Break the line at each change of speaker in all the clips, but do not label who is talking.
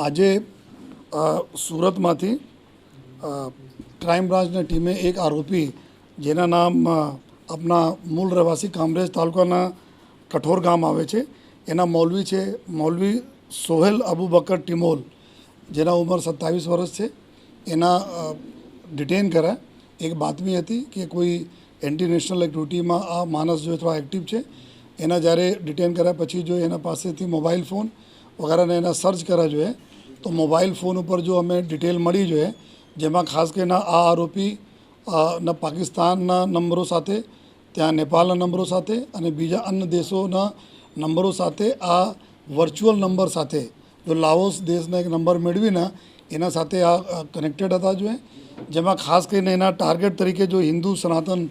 આજે સુરતમાંથી ક્રાઇમ બ્રાન્ચની ટીમે એક આરોપી જેના નામ આપણા મૂળ રહેવાસી કામરેજ તાલુકાના કઠોર ગામ આવે છે, એના મૌલવી છે મૌલવી સોહેલ અબુબકર ટિમોલ, જેના ઉંમર 27 વર્ષ છે. એના ડિટેન કર્યા. એક બાતમી હતી કે કોઈ એન્ટી નેશનલ એક્ટિવિટીમાં આ માણસ જો થોડા એક્ટિવ છે. એના જ્યારે ડિટેન કર્યા પછી જો એના પાસેથી મોબાઈલ ફોન વગેરેને એના સર્ચ કર્યા જોઈએ તો મોબાઈલ ફોન ઉપર જો અમે ડિટેલ મળી જોઈએ, જેમાં ખાસ કરીને આ આરોપી ના પાકિસ્તાનના નંબરો સાથે, ત્યાં નેપાળના નંબરો સાથે અને બીજા અન્ય દેશોના નંબરો સાથે આ વર્ચ્યુઅલ નંબર સાથે જો લાઓસ દેશના એક નંબર મેળવીને એના સાથે આ કનેક્ટેડ હતા જોઈએ, જેમાં ખાસ કરીને એના ટાર્ગેટ તરીકે જો હિન્દુ સનાતન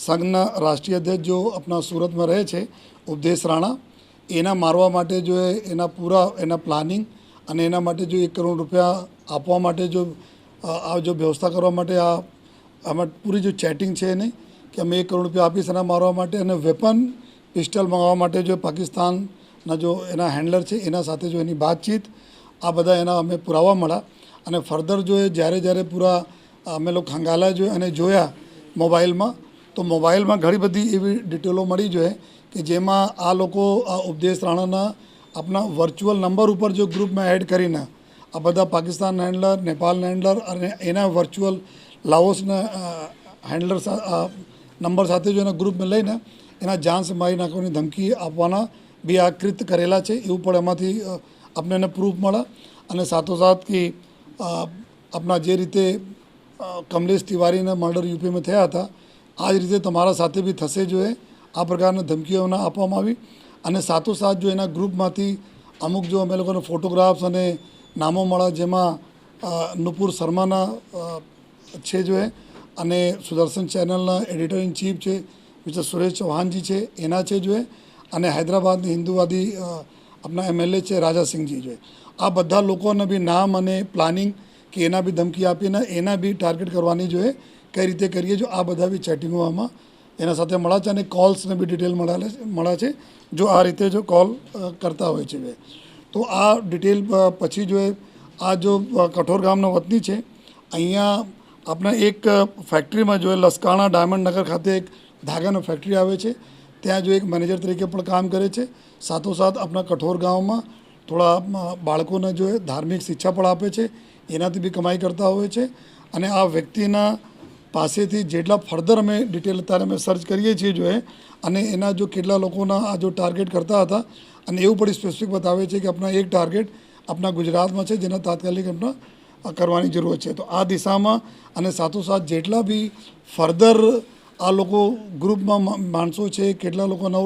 સંઘના રાષ્ટ્રીય અધ્યક્ષ જો આપણા સુરતમાં રહે છે ઉપદેશ રાણા, એના મારવા માટે જો એના પૂરા એના પ્લાનિંગ અને એના માટે જો 1 કરોડ રૂપિયા આપવા માટે જો આ જો વ્યવસ્થા કરવા માટે આમાં પૂરી જો ચેટિંગ છે એની કે અમે 1 કરોડ રૂપિયા આપીશ એના મારવા માટે અને વેપન પિસ્ટલ મંગાવવા માટે જો પાકિસ્તાનના જો એના હેન્ડલર છે એના સાથે જો એની બાતચીત, આ બધા એના અમે પુરાવા મળ્યા. અને ફર્ધર જો જ્યારે પૂરા અમે લોકો ખંગાલા જોઈએ અને જોયા મોબાઈલમાં, તો મોબાઈલમાં ઘણી બધી એવી ડિટેલો મળી જોઈએ કે જેમાં આ લોકો આ ઉપદેશ રાણાના આપણા વર્ચ્યુઅલ નંબર ઉપર જો ગ્રુપમાં એડ કરીને આ બધા પાકિસ્તાન હેન્ડલર, નેપાળના હેન્ડલર અને એના વર્ચ્યુઅલ લાઓસના હેન્ડલર નંબર સાથે જો એના ગ્રુપમાં લઈને એના જાન સે મારી નાખવાની ધમકી આપવાના બી આ કૃત્ય કરેલા છે એવું પણ એમાંથી આપણે એને પ્રૂફ મળે. અને સાથોસાથ કે આપણા જે રીતે કમલેશ તિવારીના મર્ડર યુપીમાં થયા હતા, આ જ રીતે તમારા સાથે બી થશે જોઈએ આ પ્રકારના ધમકીઓના આપવામાં આવી. અને સાથોસાથ જો એના ગ્રુપમાંથી અમુક જો અમે લોકોને ફોટોગ્રાફ્સ અને નામો મળ્યા, જેમાં નુપુર શર્માના છે જોઈએ અને સુદર્શન ચેનલના એડિટર ઇન ચીફ છે મિસ્ટર સુરેશ ચૌહાણજી છે એના છે જોઈએ, અને હૈદરાબાદની હિન્દુવાદી આપણા MLA છે રાજાસિંહજી જોઈએ. આ બધા લોકોને બી નામ અને પ્લાનિંગ કે એના બી ધમકી આપીને એના બી ટાર્ગેટ કરવાની જોઈએ કઈ રીતે કરીએ, જો આ બધા બી ચેટિંગો આમાં એના સાથે મળ્યા છે. અને કોલ્સને બી ડિટેલ મળ્યા છે જો આ રીતે જો કોલ કરતા હોય છે. તો આ ડિટેલ પછી જો આ જો કઠોર ગામના વતની છે, અહીંયા આપણા એક ફેક્ટરીમાં જો લસકાણા ડાયમંડ નગર ખાતે એક ધાગાનો ફેક્ટરી આવે છે, ત્યાં જો એક મેનેજર તરીકે પણ કામ કરે છે. સાથોસાથ આપણા કઠોર ગામમાં થોડા બાળકોને જો ધાર્મિક શિક્ષા પણ આપે છે, એનાથી બી કમાઈ કરતા હોય છે. અને આ વ્યક્તિના પાસેથી જેટલા ફર્ધર અમે ડિટેલ અત્યારે અમે સર્ચ કરીએ છીએ જોઈએ, અને એના જો કેટલા લોકોના આ જો ટાર્ગેટ કરતા હતા, અને એવું પણ સ્પેસિફિક બતાવે છે કે આપણા એક ટાર્ગેટ આપણા ગુજરાતમાં છે જેના તાત્કાલિક આપણા કરવાની જરૂર છે. તો આ દિશામાં અને સાથોસાથ જેટલા બી ફર્ધર આ લોકો ગ્રુપમાં માણસો છે, કેટલા લોકોને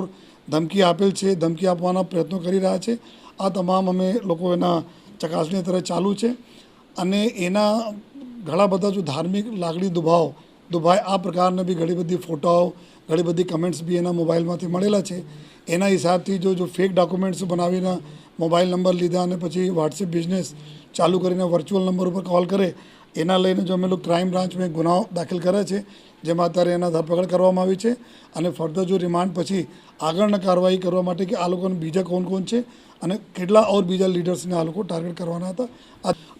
ધમકી આપેલ છે, ધમકી આપવાના પ્રયત્નો કરી રહ્યા છે, આ તમામ અમે લોકો એના ચકાસણી તરફ ચાલુ છે. અને એના ઘણા બધા જો ધાર્મિક લાગણી દુભાય આ પ્રકારના બી ઘણી બધી ફોટાઓ, ઘણી બધી કમેન્ટ્સ બી એના મોબાઈલમાંથી મળેલા છે. એના હિસાબથી જો ફેક ડોક્યુમેન્ટ્સ બનાવીને મોબાઈલ નંબર લીધા અને પછી વોટ્સએપ બિઝનેસ ચાલુ કરીને વર્ચ્યુઅલ નંબર ઉપર કોલ કરે, એના લઈને જો અમે લોકો ક્રાઇમ બ્રાન્ચમાં ગુનાઓ દાખલ કરે છે, જેમાં અત્યારે એના ધરપકડ કરવામાં આવી છે. અને ફર્ધર જો રિમાન્ડ પછી આગળના કાર્યવાહી કરવા માટે કે આ લોકોને બીજા કોણ છે અને કેટલા ઓર બીજા લીડર્સને આ લોકો ટાર્ગેટ કરવાના હતા.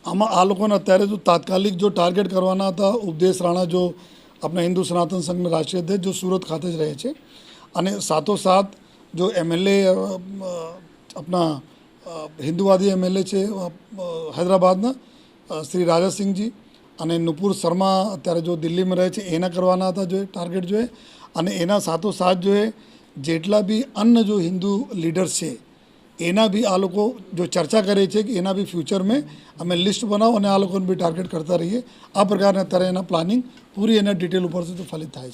આમાં આ લોકોને અત્યારે જો તાત્કાલિક જો ટાર્ગેટ કરવાના હતા ઉપદેશ રાણા, જો આપણા હિન્દુ સનાતન સંઘના રાષ્ટ્રીય અધ્યક્ષ જો સુરત ખાતે જ રહે છે. અને સાથોસાથ જો MLA આપણા હિન્દુવાદી MLA છે હૈદરાબાદના શ્રી રાજાસિંહજી, અને નુપુર શર્મા અત્યારે જો દિલ્હીમાં રહે છે એના કરવાના હતા જો ટાર્ગેટ જોઈએ. અને એના સાથોસાથ જોઈએ જેટલા બી અન્ય જો હિન્દુ લીડર્સ છે એના બી આ લોકો જો ચર્ચા કરે છે કે એના બી ફ્યુચરમાં અમે લિસ્ટ બનાવો અને આ લોકોને બી ટાર્ગેટ કરતા રહીએ. આ પ્રકારના અત્યારે એના પ્લાનિંગ પૂરી એના ડિટેલ ઉપરથી તો ફલિત થાય છે.